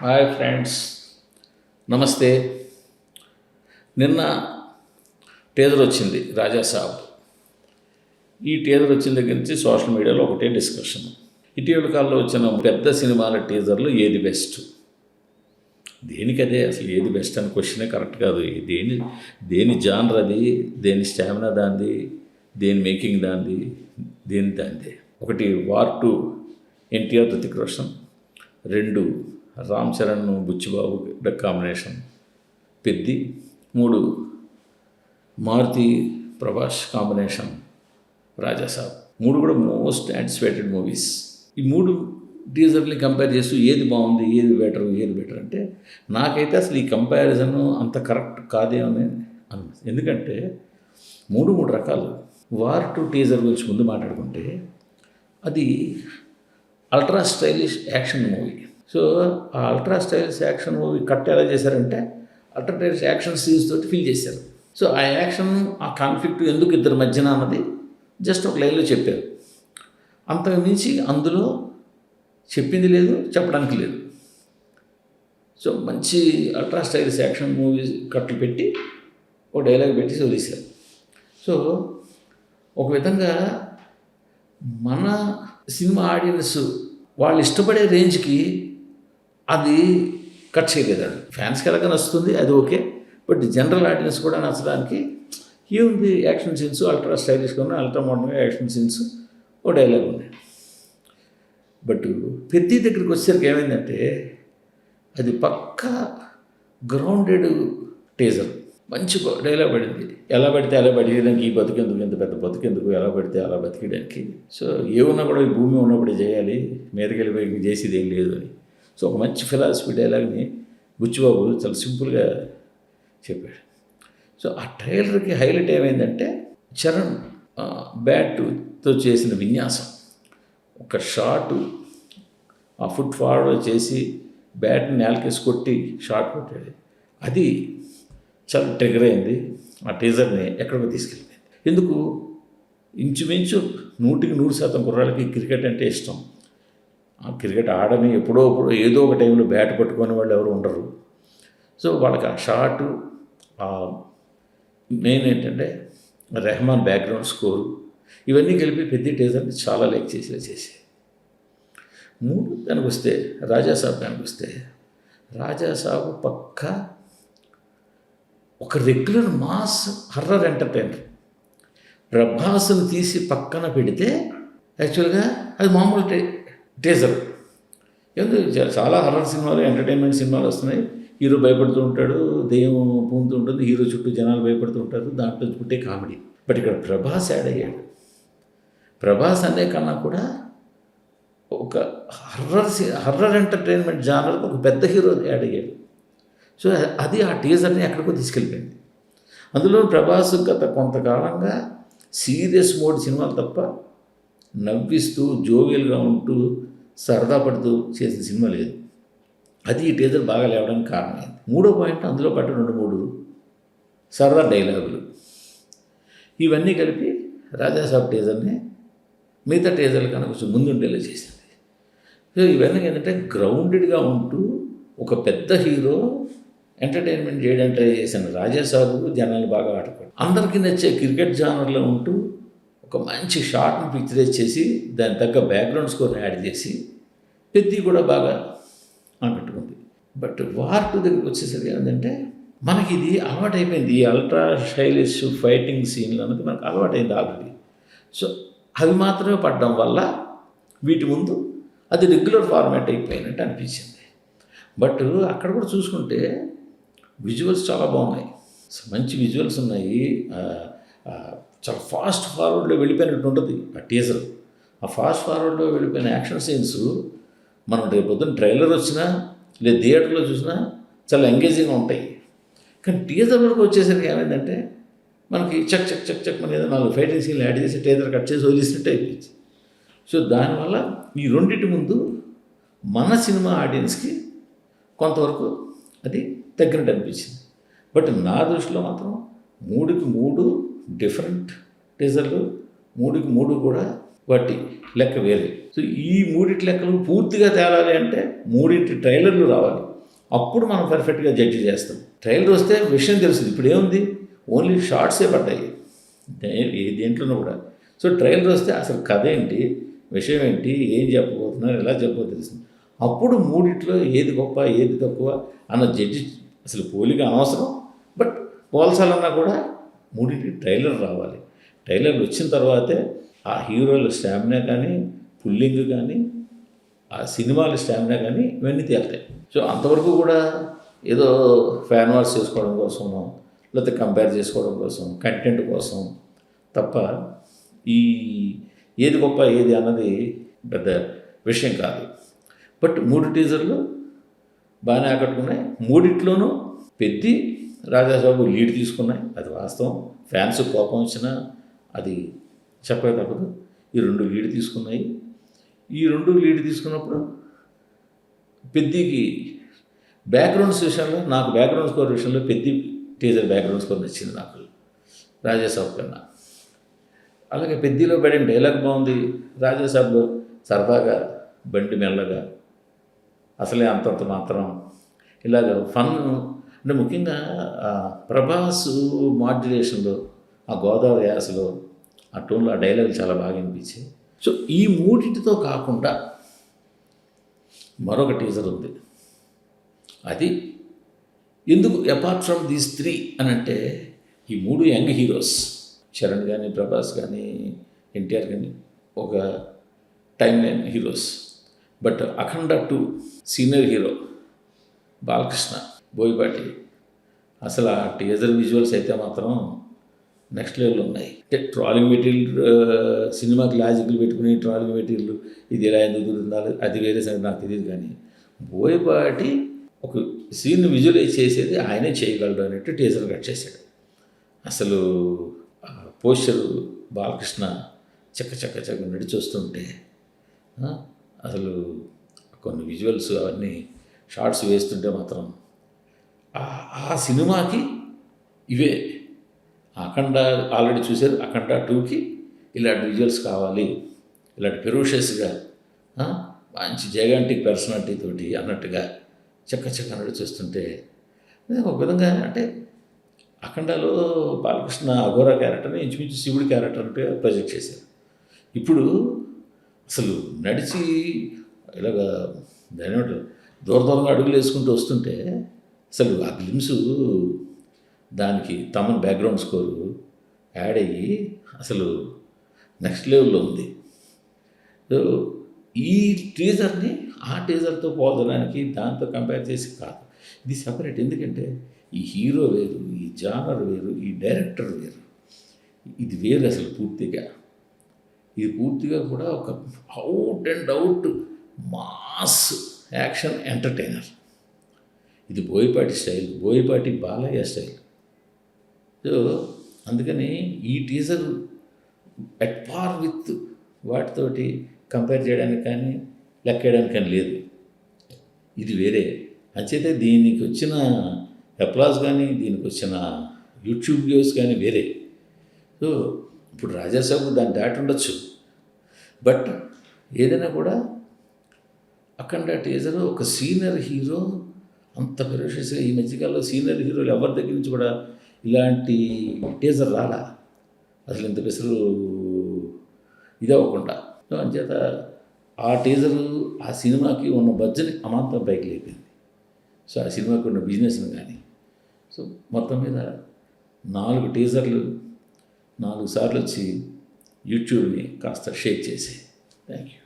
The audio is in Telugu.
హాయ్ ఫ్రెండ్స్, నమస్తే. నిన్న టీజర్ వచ్చింది రాజా సాబ్. ఈ టీజర్ వచ్చిన దగ్గర నుంచి సోషల్ మీడియాలో ఒకటే డిస్కషన్. ఇటీవల కాలంలో వచ్చిన పెద్ద సినిమాల టీజర్లు ఏది బెస్ట్, దేనికదే అసలు ఏది బెస్ట్ అని క్వశ్చనే కరెక్ట్ కాదు. దేని జానర్ అది, దేని స్టామినా దాంది, దేని మేకింగ్ దాంది, దాందే. ఒకటి war 2 NTR Hrithik Roshan, 2 Ram Charan Buchibabu combination Peddi, 3 Maruthi Prabhas combination Raja Saab. 3 కూడా మోస్ట్ యాంటిసిపేటెడ్ మూవీస్. ఈ 3 టీజర్ని కంపేర్ చేస్తూ ఏది బాగుంది, ఏది బెటర్ అంటే నాకైతే అసలు ఈ కంపారిజన్ అంత కరెక్ట్ కాదేమని అనిపిస్తుంది. ఎందుకంటే 3 రకాలు. వార్ 2 టీజర్ గురించి ముందు మాట్లాడుకుంటే అది ultra stylish action movie. So ఆ ultra stylish action movie cut ఎలా చేశారంటే అల్ట్రా స్టైలిష్ యాక్షన్ సీన్స్ తోటి ఫిల్ చేశారు. సో ఆ యాక్షన్, ఆ కాన్ఫ్లిక్ట్ ఎందుకు ఇద్దరి మధ్యన అన్నది జస్ట్ ఒక లైన్లో చెప్పారు. అంతకు మించి అందులో చెప్పింది లేదు, చెప్పడానికి లేదు. సో మంచి అల్ట్రా స్టైలిష్ యాక్షన్ మూవీ కట్లు పెట్టి ఒక డైలాగ్ పెట్టి వదిలేశారు. సో ఒక విధంగా మన సినిమా ఆడియన్స్ వాళ్ళు ఇష్టపడే రేంజ్కి అది కట్ చేయలేదండి. ఫ్యాన్స్కి ఎలాగ నచ్చుతుంది, అది ఓకే. బట్ జనరల్ ఆడియన్స్ కూడా నచ్చడానికి ఏముంది, యాక్షన్ సీన్స్ అల్ట్రా స్టైలిష్గా ఉన్నాయి, అల్ట్రా మోడర్న్గా యాక్షన్ సీన్స్, ఓ డైలాగ్ ఉన్నాయి. బట్ పెద్ద దగ్గరికి వచ్చేసరికి ఏమైందంటే అది పక్కా గ్రౌండెడ్ టీజర్. మంచి డైలాగ్ పడింది. ఎలా పడితే అలా బతికేయడానికి, ఈ బతికేందుకు, ఇంత పెద్ద బతికేందుకు, ఎలా పడితే అలా బతికేయడానికి. సో ఏమున్నా కూడా ఈ భూమి ఉన్నప్పుడు చేయాలి, మీదకి వెళ్ళిపోయి చేసేది ఏం లేదు అని. సో ఒక మంచి ఫిలాసఫీ డైలాగ్ని బుచ్చిబాబు చాలా సింపుల్గా చెప్పాడు. సో ఆ ట్రైలర్కి హైలైట్ ఏమైందంటే చరణ్ బ్యాట్తో చేసిన విన్యాసం. ఒక షాటు ఆ ఫుట్ ఫార్వర్డ్ చేసి బ్యాట్ని నేలకేసి కొట్టి షాట్ కొట్టాడు. అది చాలా ట్రిగర్ అయింది. ఆ టీజర్ని ఎక్కడికో తీసుకెళ్ళింది. ఎందుకు, ఇంచుమించు 100% కుర్రాళ్ళకి క్రికెట్ అంటే ఇష్టం. ఆ క్రికెట్ ఆడని ఎప్పుడో ఏదో ఒక టైంలో బ్యాట్ పట్టుకునే వాళ్ళు ఎవరు ఉండరు. సో వాళ్ళకి ఆ షాటు, ఆ మెయిన్ ఏంటంటే రెహమాన్ బ్యాక్గ్రౌండ్ స్కోరు, ఇవన్నీ కలిపి పెద్ద టీజర్ని చాలా లైక్ చేసి 3 దానికి వస్తే రాజా సాబ్ దానికి వస్తే రాజా సాబ్ పక్కా ఒక రెగ్యులర్ మాస్ హర్రర్ ఎంటర్టైనర్. ప్రభాస్ను తీసి పక్కన పెడితే యాక్చువల్గా అది మామూలు టీజర్. ఎందుకు చాలా హర్రర్ సినిమాలు, ఎంటర్టైన్మెంట్ సినిమాలు వస్తున్నాయి. హీరో భయపడుతూ ఉంటాడు, దెయ్యం పూముతూ ఉంటుంది, హీరో చుట్టూ జనాలు భయపడుతూ ఉంటారు, దాంట్లో పుట్టే కామెడీ. బట్ ఇక్కడ ప్రభాస్ యాడ్ అయ్యాడు. ప్రభాస్ అనే కన్నా కూడా ఒక హర్రర్ ఎంటర్టైన్మెంట్ జానర్కి ఒక పెద్ద హీరో యాడ్ అయ్యాడు. సో అది ఆ టీజర్ని ఎక్కడికో తీసుకెళ్ళిపోయింది. అందులో ప్రభాస్ గత కొంతకాలంగా సీరియస్ మోడ్ సినిమాలు తప్ప నవ్విస్తూ జోవియల్గా ఉంటూ సరదా పడుతూ చేసిన సినిమా లేదు. అది ఈ టీజర్ బాగా లేవడానికి కారణమైంది. 3వ పాయింట్, అందులో పట్ట 2-3 సరదా డైలాగులు, ఇవన్నీ కలిపి రాజాసాబ్ టీజర్ని మిగతా టీజర్ల కన్నా కొంచెం ముందుండేలా చేసింది. సో ఇవన్నీ ఏంటంటే గ్రౌండెడ్గా ఉంటూ ఒక పెద్ద హీరో ఎంటర్టైన్మెంట్ చేయడానికి ట్రై చేశాను. రాజాసాబు జనాలు బాగా ఆడుకోండి, అందరికీ నచ్చే క్రికెట్ జానర్లో ఉంటూ ఒక మంచి షార్ట్ని పిక్చరైజ్ చేసి దాని తగ్గ బ్యాక్గ్రౌండ్ స్కోర్ని యాడ్ చేసి పెద్ది కూడా బాగా ఆకట్టుకుంది. బట్ వార్ 2 దగ్గరికి వచ్చేసరికి ఏంటంటే మనకి ఇది అలవాటైపోయింది. ఈ అల్ట్రా స్టైలిష్ ఫైటింగ్ సీన్లు అన్నది మనకు అలవాటైంది ఆల్రెడీ. సో అవి మాత్రమే పడడం వల్ల వీటి ముందు అది రెగ్యులర్ ఫార్మాట్ అయిపోయినట్టు అనిపించింది. బట్ అక్కడ కూడా చూసుకుంటే విజువల్స్ చాలా బాగున్నాయి, మంచి విజువల్స్ ఉన్నాయి. చాలా ఫాస్ట్ ఫార్వర్డ్లో వెళ్ళిపోయినట్టు ఉంటుంది ఆ టీజర్. ఆ ఫాస్ట్ ఫార్వర్డ్లో వెళ్ళిపోయిన యాక్షన్ సీన్స్ మనం రేపు పొద్దున్న ట్రైలర్ వచ్చినా లేదా థియేటర్లో చూసినా చాలా ఎంగేజింగ్గా ఉంటాయి. కానీ టీజర్ వరకు వచ్చేసరికి ఏమైందంటే మనకి చక్ మన ఏదో 4 ఫైటింగ్ సీన్లు యాడ్ చేసి టీజర్ కట్ చేసి వదిలేసినట్టు అయిపోయింది. సో దానివల్ల ఈ రెండింటి ముందు మన సినిమా ఆడియన్స్కి కొంతవరకు అది తగ్గినట్టు అనిపించింది. బట్ నా దృష్టిలో మాత్రం 3 డిఫరెంట్ టీజర్లు, 3 కూడా వాటి లెక్క వేరే. సో ఈ 3 లెక్కలు పూర్తిగా తేలాలి అంటే 3 ట్రైలర్లు రావాలి. అప్పుడు మనం పర్ఫెక్ట్గా జడ్జి చేస్తాం. ట్రైలర్ వస్తే విషయం తెలుస్తుంది. ఇప్పుడు ఏముంది, ఓన్లీ షార్ట్సే పడ్డాయి ఏ దేంట్లోనూ కూడా. సో ట్రైలర్ వస్తే అసలు కథ ఏంటి, విషయం ఏంటి, ఏం చెప్పబోతున్నారు, ఎలా చెప్పబోతున్నారు తెలుస్తుంది. అప్పుడు మూడిట్లో ఏది గొప్ప ఏది తక్కువ అన్న జడ్జి అసలు పోలిక అనవసరం. బట్ పోల్చాలన్నా కూడా మూడింటికి ట్రైలర్ రావాలి. ట్రైలర్ వచ్చిన తర్వాతే ఆ హీరోల స్టామినా కానీ, పుల్లింగ్ కానీ, ఆ సినిమాల స్టామినా కానీ ఇవన్నీ తేలుతాయి. సో అంతవరకు కూడా ఏదో ఫ్యాన్ వార్స్ చేసుకోవడం కోసమో, లేకపోతే కంపేర్ చేసుకోవడం కోసం, కంటెంట్ కోసం తప్ప ఈ ఏది గొప్ప ఏది అన్నది పెద్ద విషయం కాదు. బట్ 3 టీజర్లు బాగానే ఆకట్టుకున్నాయి. మూడిట్లోనూ పెద్ది, రాజాసాబు లీడ్ తీసుకున్నాయి. అది వాస్తవం. ఫ్యాన్స్ కోపం వచ్చినా అది చెప్పక తప్పదు. ఈ 2 లీడ్ తీసుకున్నాయి. ఈ 2 లీడ్ తీసుకున్నప్పుడు పెద్దికి బ్యాక్గ్రౌండ్స్ విషయంలో, నాకు బ్యాక్గ్రౌండ్ స్కోర్ విషయంలో పెద్ది టీజర్ బ్యాక్గ్రౌండ్ స్కోర్ నచ్చింది నాకు రాజాసాబు కన్నా. అలాగే పెద్దిలో పడిన డైలాగ్ బాగుంది. రాజాసాబులో సరదాగా బండి మెల్లగా అసలే అంతంత మాత్రం ఇలాగ ఫన్ అంటే ముఖ్యంగా ప్రభాస్ మాడ్యులేషన్లో, ఆ గోదావరి యాసలో, ఆ టోన్లో ఆ డైలాగులు చాలా బాగా అనిపించాయి. సో ఈ మూడింటితో కాకుండా మరొక టీజర్ ఉంది. అది ఎందుకు అపార్ట్ ఫ్రమ్ దీస్ 3 అని అంటే, ఈ 3 యంగ్ హీరోస్, చరణ్ కానీ, ప్రభాస్ కానీ, ఎన్టీఆర్ కానీ ఒక time line heroes. But Akhanda 2 senior hero Balakrishna, Boyapati. అసలు ఆ టీజర్ విజువల్స్ అయితే మాత్రం నెక్స్ట్ లెవెల్లో ఉన్నాయి. అంటే ట్రాలింగ్ మెటీరియల్, సినిమాకి లాజిక్లు పెట్టుకుని ట్రాలింగ్ మెటీరియల్ ఇది ఎలా ఎందుకు దొరుకుతుందో అది వేరే సంగతి నాకు తెలియదు. కానీ బోయపాటి ఒక సీన్ విజువలైజ్ చేసేది ఆయనే చేయగలడు అన్నట్టు టీజర్ కట్ చేశాడు. అసలు పోస్చరు బాలకృష్ణ చక్క నడిచి వస్తుంటే, అసలు కొన్ని విజువల్స్ అవన్నీ షార్ట్స్ వేస్తుంటే మాత్రం ఆ సినిమాకి ఇవే. అఖండ ఆల్రెడీ చూశారు. అఖండ 2కి ఇలాంటి విజువల్స్ కావాలి, ఇలాంటి ఫెరోషియస్గా మంచి జైగాంటిక్ పర్సనాలిటీ తోటి అన్నట్టుగా చక్క నడిచొస్తుంటే ఒక విధంగా అంటే అఖండలో బాలకృష్ణ అఘోరా క్యారెక్టర్ని ఇంచుమించు శివుడి క్యారెక్టర్ అంటే ప్రొజెక్ట్ చేశారు. ఇప్పుడు అసలు నడిచి ఇలాగా దాని దూరంగా అడుగులు వేసుకుంటూ వస్తుంటే అసలు ఆ గ్లిమ్స్, దానికి తమన్ బ్యాక్గ్రౌండ్ స్కోరు యాడ్ అయ్యి అసలు నెక్స్ట్ లెవెల్లో ఉంది. సో ఈ టీజర్ని ఆ టీజర్తో పోల్చడానికి, దాంతో కంపేర్ చేసి కాదు, ఇది సెపరేట్. ఎందుకంటే ఈ హీరో వేరు, ఈ జానర్ వేరు, ఈ డైరెక్టర్ వేరు, ఇది వేరు అసలు పూర్తిగా. ఇది పూర్తిగా కూడా ఒక out and out mass action entertainer. ఇది Boyapati style, Boyapati Balayya style. So అందుకని ఈ టీజర్ అట్ పార్ విత్ వాటితోటి కంపేర్ చేయడానికి కానీ లెక్కేయడానికి కానీ లేదు. ఇది వేరే. అంచేతే దీనికి వచ్చిన అప్లాజ్ కానీ, దీనికి వచ్చిన యూట్యూబ్ వ్యూస్ కానీ వేరే. సో ఇప్పుడు రాజాసాబు దాన్ని దాటి ఉండొచ్చు. బట్ ఏదైనా కూడా అఖండ టీజర్ ఒక సీనియర్ హీరో అంత ఫెరోషియస్గా, ఈ మధ్యకాలంలో సీనియర్ హీరోలు ఎవరి దగ్గర నుంచి కూడా ఇలాంటి టీజర్ రాలా అసలు, ఇంత పెసరు ఇది అవ్వకుండా. అంచేత ఆ టీజరు ఆ సినిమాకి ఉన్న బడ్జెట్ని అమాంతం పైకి లేపింది. సో ఆ సినిమాకి ఉన్న బిజినెస్ని కానీ. సో మొత్తం మీద 4 టీజర్లు 4 సార్లు వచ్చి యూట్యూబ్ని కాస్త షేక్ చేసి. Thank you.